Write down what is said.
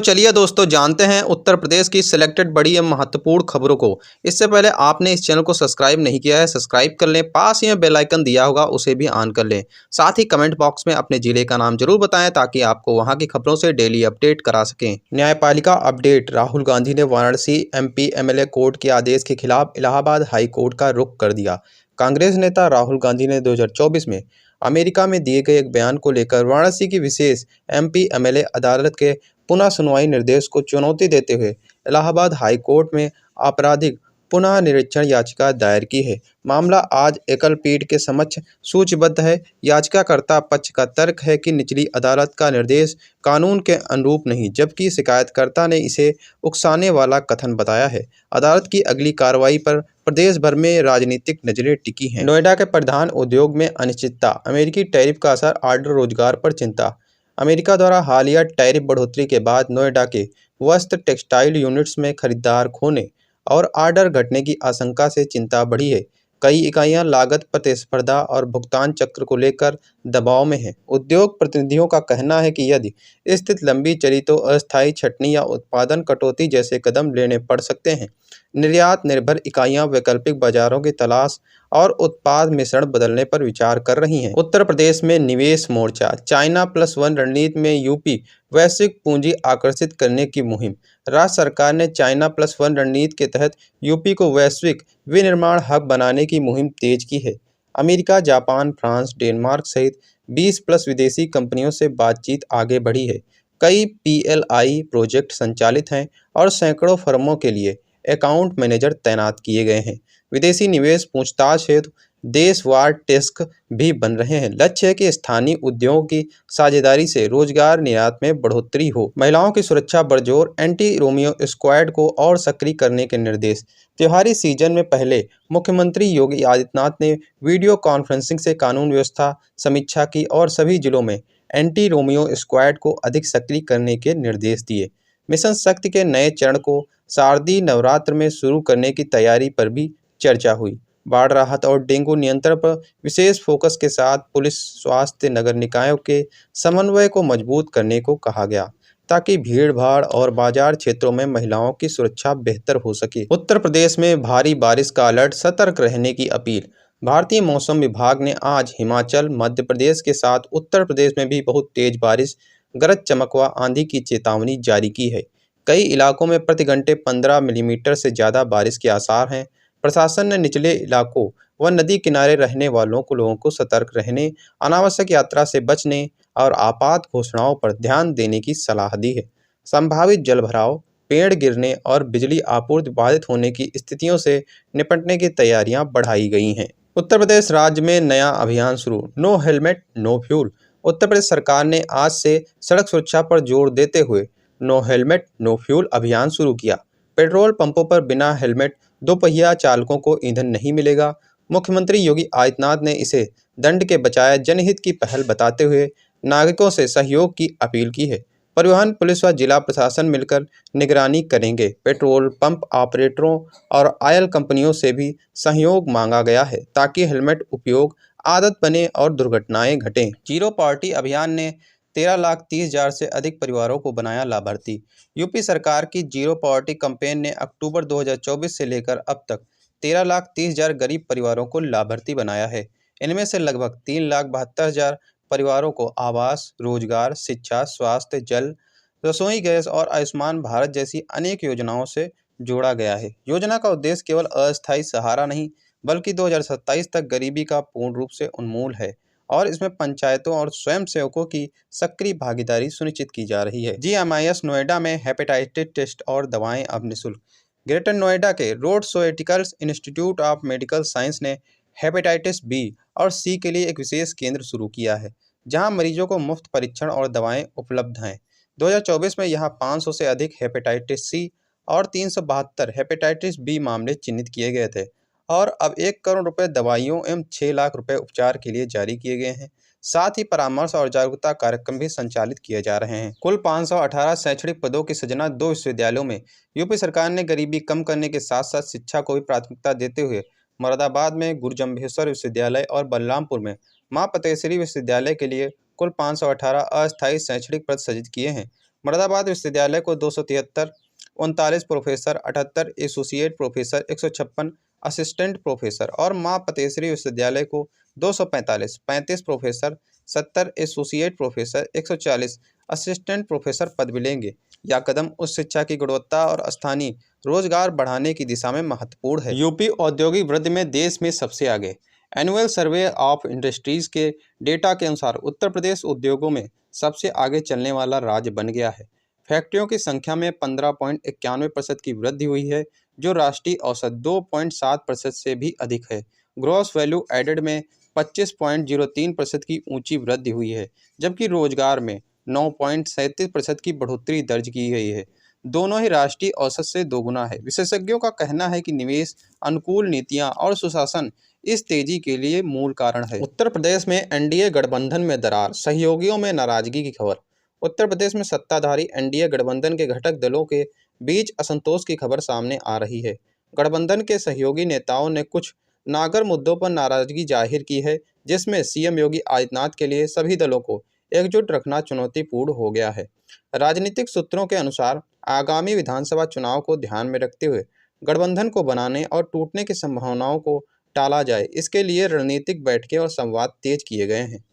चलिए दोस्तों जानते हैं उत्तर प्रदेश की सिलेक्टेड बड़ी एवं महत्वपूर्ण खबरों को। इससे पहले आपने इस चैनल को सब्सक्राइब नहीं किया है, सब्सक्राइब कर लें। पास ही में बेल आइकन दिया होगा, उसे भी ऑन कर लें। साथ ही कमेंट बॉक्स में अपने जिले का नाम जरूर बताएं ताकि आपको वहां की खबरों से डेली अपडेट करा सकें। न्यायपालिका अपडेट। राहुल गांधी ने वाराणसी एमपी एमएलए कोर्ट के आदेश के खिलाफ इलाहाबाद हाई कोर्ट का रुख कर दिया। कांग्रेस नेता राहुल गांधी ने 2024 में अमेरिका में दिए गए एक बयान को लेकर वाराणसी की विशेष एमपी एमएलए अदालत के पुनः सुनवाई निर्देश को चुनौती देते हुए इलाहाबाद हाई कोर्ट में आपराधिक पुनः निरीक्षण याचिका दायर की है। मामला आज एकल पीठ के समक्ष सूचीबद्ध है। याचिकाकर्ता पक्ष का तर्क है कि निचली अदालत का निर्देश कानून के अनुरूप नहीं, जबकि शिकायतकर्ता ने इसे उकसाने वाला कथन बताया है। अदालत की अगली कार्रवाई पर प्रदेश भर में राजनीतिक नजरें टिकी हैं। नोएडा के प्रधान उद्योग में अनिश्चितता। अमेरिकी टैरिफ का असर ऑर्डर रोजगार पर चिंता। अमेरिका द्वारा हालिया टैरिफ बढ़ोतरी के बाद नोएडा के वस्त्र टेक्सटाइल यूनिट्स में खरीदार खोने और ऑर्डर घटने की आशंका से चिंता बढ़ी है। कई इकाइयां लागत प्रतिस्पर्धा और भुगतान चक्र को लेकर दबाव में हैं। उद्योग प्रतिनिधियों का कहना है कि यदि स्थिति लंबी चली तो अस्थायी छंटनी या उत्पादन कटौती जैसे कदम लेने पड़ सकते हैं। निर्यात निर्भर इकाइयां वैकल्पिक बाजारों की तलाश और उत्पाद मिश्रण बदलने पर विचार कर रही हैं। उत्तर प्रदेश में निवेश मोर्चा। चाइना +1 रणनीति में यूपी वैश्विक पूंजी आकर्षित करने की मुहिम। राज्य सरकार ने चाइना +1 रणनीति के तहत यूपी को वैश्विक विनिर्माण हब बनाने की मुहिम तेज की है। अमेरिका, जापान, फ्रांस, डेनमार्क सहित 20+ विदेशी कंपनियों से बातचीत आगे बढ़ी है। कई पीएलआई प्रोजेक्ट संचालित हैं और सैकड़ों फर्मों के लिए अकाउंट मैनेजर तैनात किए गए हैं। विदेशी निवेश पूछताछ हेतु देशवार डेस्क भी बन रहे हैं। लक्ष्य है कि स्थानीय उद्योगों की साझेदारी से रोजगार निर्यात में बढ़ोतरी हो। महिलाओं की सुरक्षा बरजोर। एंटी रोमियो स्क्वाड को और सक्रिय करने के निर्देश। त्योहारी सीजन में पहले मुख्यमंत्री योगी आदित्यनाथ ने वीडियो कॉन्फ्रेंसिंग से कानून व्यवस्था समीक्षा की और सभी जिलों में एंटी रोमियो स्क्वाड को अधिक सक्रिय करने के निर्देश दिए। मिशन शक्ति के नए चरण को शारदीय नवरात्र में शुरू करने की तैयारी पर भी चर्चा हुई। बाढ़ राहत और डेंगू नियंत्रण पर विशेष फोकस के साथ पुलिस, स्वास्थ्य, नगर निकायों के समन्वय को मजबूत करने को कहा गया ताकि भीड़-भाड़ और बाजार क्षेत्रों में महिलाओं की सुरक्षा बेहतर हो सके। उत्तर प्रदेश में भारी बारिश का अलर्ट, सतर्क रहने की अपील। भारतीय मौसम विभाग ने आज हिमाचल, मध्य प्रदेश के साथ उत्तर प्रदेश में भी बहुत तेज बारिश, गरज चमक व आंधी की चेतावनी जारी की है। कई इलाकों में प्रति घंटे 15 मिलीमीटर से ज़्यादा बारिश के आसार हैं। प्रशासन ने निचले इलाकों व नदी किनारे रहने वालों को लोगों को सतर्क रहने, अनावश्यक यात्रा से बचने और आपात घोषणाओं पर ध्यान देने की सलाह दी है। संभावित जलभराव, पेड़ गिरने और बिजली आपूर्ति बाधित होने की स्थितियों से निपटने की तैयारियां बढ़ाई गई हैं। उत्तर प्रदेश राज्य में नया अभियान शुरू। No helmet no fuel. Uttar Pradesh सरकार ने आज से सड़क सुरक्षा पर जोर देते हुए नो हेलमेट नो फ्यूल अभियान शुरू किया। पेट्रोल पंपों पर बिना हेलमेट दोपहिया चालकों को ईंधन नहीं मिलेगा। मुख्यमंत्री योगी आदित्यनाथ ने इसे दंड के बजाय जनहित की पहल बताते हुए नागरिकों से सहयोग की अपील की है। परिवहन, पुलिस व जिला प्रशासन मिलकर निगरानी करेंगे। पेट्रोल पंप ऑपरेटरों और ऑयल कंपनियों से भी सहयोग मांगा गया है ताकि हेलमेट उपयोग आदत बने और दुर्घटनाएं घटें। जीरो पावर्टी अभियान ने 13,30,000 से अधिक परिवारों को बनाया लाभार्थी। यूपी सरकार की जीरो पावर्टी कैंपेन ने अक्टूबर 2024 से लेकर अब तक 13,30,000 गरीब परिवारों को लाभार्थी बनाया है। इनमें से लगभग 3,72,000 परिवारों को आवास, रोजगार, शिक्षा, स्वास्थ्य, जल, रसोई गैस और आयुष्मान भारत जैसी अनेक योजनाओं से जोड़ा गया है। योजना का उद्देश्य केवल अस्थायी सहारा नहीं बल्कि 2027 तक गरीबी का पूर्ण रूप से उन्मूलन है और इसमें पंचायतों और स्वयंसेवकों की सक्रिय भागीदारी सुनिश्चित की जा रही है। जीएमआईएस नोएडा में हेपेटाइटिस टेस्ट और दवाएं अब निःशुल्क। ग्रेटर नोएडा के रोडसोएटिकल्स इंस्टीट्यूट ऑफ मेडिकल साइंस ने हेपेटाइटिस बी और सी के लिए एक विशेष केंद्र शुरू किया है, जहां मरीजों को मुफ्त परीक्षण और दवाएं उपलब्ध हैं। 2024 में यहां 500 से अधिक हेपेटाइटिस सी और 372 हेपेटाइटिस बी मामले चिन्हित किए गए थे और अब 1 करोड़ रुपए दवाइयों एवं 6 लाख रुपए उपचार के लिए जारी किए गए हैं। साथ ही परामर्श और जागरूकता कार्यक्रम भी संचालित किए जा रहे हैं। कुल 518 शैक्षणिक पदों की सृजना 2 विश्वविद्यालयों में। यूपी सरकार ने गरीबी कम करने के साथ साथ शिक्षा को भी प्राथमिकता देते हुए मुरादाबाद में गुरुजम्भेश्वर विश्वविद्यालय और बलरामपुर में मां पतेश्वरी विश्वविद्यालय के लिए कुल 518 अस्थायी शैक्षणिक पद सृजित किए हैं। मुरादाबाद विश्वविद्यालय को 273, 39 professor, 78 associate professor, 156 assistant professor और माँ पतेश्वरी विश्वविद्यालय को 245, 35 professor, 70 associate professor, 140 assistant professor पद मिलेंगे। यह कदम उच्च शिक्षा की गुणवत्ता और स्थानीय रोजगार बढ़ाने की दिशा में महत्वपूर्ण है। यूपी औद्योगिक वृद्धि में देश में सबसे आगे। एनुअल सर्वे ऑफ इंडस्ट्रीज के डेटा के अनुसार उत्तर प्रदेश उद्योगों में सबसे आगे चलने वाला राज्य बन गया है। फैक्ट्रियों की संख्या में 15.91% की वृद्धि हुई है, जो राष्ट्रीय औसत 2.7% से भी अधिक है। ग्रॉस वैल्यू एडेड में 25.03% की ऊंची वृद्धि हुई है, जबकि रोजगार में 9.37% की बढ़ोतरी दर्ज की गई है। दोनों ही राष्ट्रीय औसत से दोगुना है। विशेषज्ञों का कहना है कि निवेश अनुकूल नीतियां और सुशासन इस तेजी के लिए मूल कारण है। उत्तर प्रदेश में एनडीए गठबंधन में दरार, सहयोगियों में नाराजगी की खबर। उत्तर प्रदेश में सत्ताधारी एनडीए गठबंधन के घटक दलों के बीच असंतोष की खबर सामने आ रही है। गठबंधन के सहयोगी नेताओं ने कुछ नागर मुद्दों पर नाराजगी जाहिर की है, जिसमें सीएम योगी आदित्यनाथ के लिए सभी दलों को एकजुट रखना चुनौतीपूर्ण हो गया है। राजनीतिक सूत्रों के अनुसार आगामी विधानसभा चुनाव को ध्यान में रखते हुए गठबंधन को बनाने और टूटने की संभावनाओं को टाला जाए, इसके लिए रणनीतिक बैठकें और संवाद तेज किए गए हैं।